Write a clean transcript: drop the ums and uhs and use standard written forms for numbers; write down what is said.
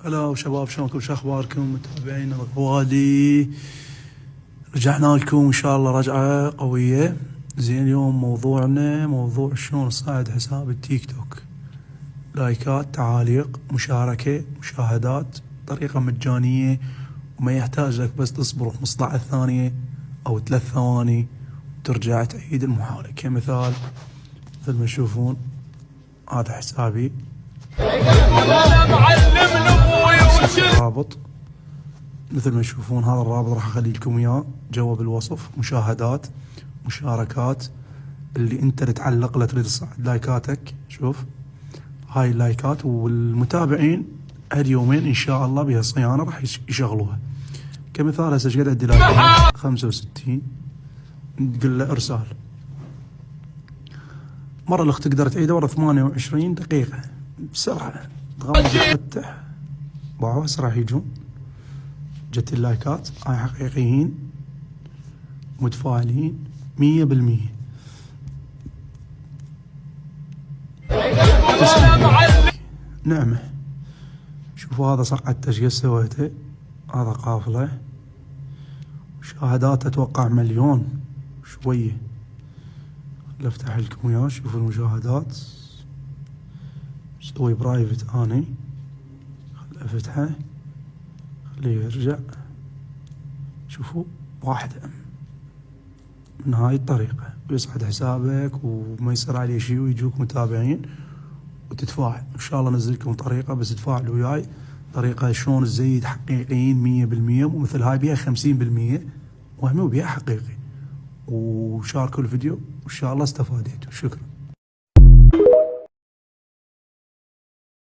هلا شباب، شلونكم؟ شو اخباركم متابعينا الغوالي؟ رجعنا لكم ان شاء الله رجعه قويه. زين، اليوم موضوعنا موضوع شلون نصعد حساب التيك توك. لايكات، تعاليق، مشاركه، مشاهدات، طريقه مجانيه وما يحتاج لك بس تصبر 15 ثانيه او 3 ثواني وترجع تعيد المحاوله. كمثال مثل ما تشوفون هذا حسابي، الرابط مثل ما تشوفون. هذا الرابط راح اخلي لكم اياه جوا بالوصف. مشاهدات، مشاركات، اللي انت تعلق له تريد تصعد لايكاتك. شوف هاي اللايكات، والمتابعين هاليومين ان شاء الله بها صيانه راح يشغلوها. كمثال هسه ايش قد عندي لايكات؟ 65. تقول له ارسال، مره الاخت تقدر تعيده ورا 28 دقيقه بسرعه. تغمض تفتح بعوس راح يجون. جت اللايكات هاي حقيقيين متفاعلين 100%. نعمة. شوفوا هذا صقعته ايش قد سويته. هذا قافلة، مشاهدات اتوقع 1,000,000 شوية. خل افتح لكم اياه شوفوا المشاهدات. مسوي برايفت اني، خل افتحه خليه يرجع. شوفوا واحدة من هاي الطريقة ويصعد حسابك وما يصير عليه شيء ويجوك متابعين وتتفاعل. ان شاء الله انزل لكم طريقة بس تفاعلوا وياي، طريقة شلون تزيد حقيقيين 100%، ومثل هاي بيها 50% وهمي وبيها حقيقي. وشاركوا الفيديو وان شاء الله استفاديتوا. شكرا.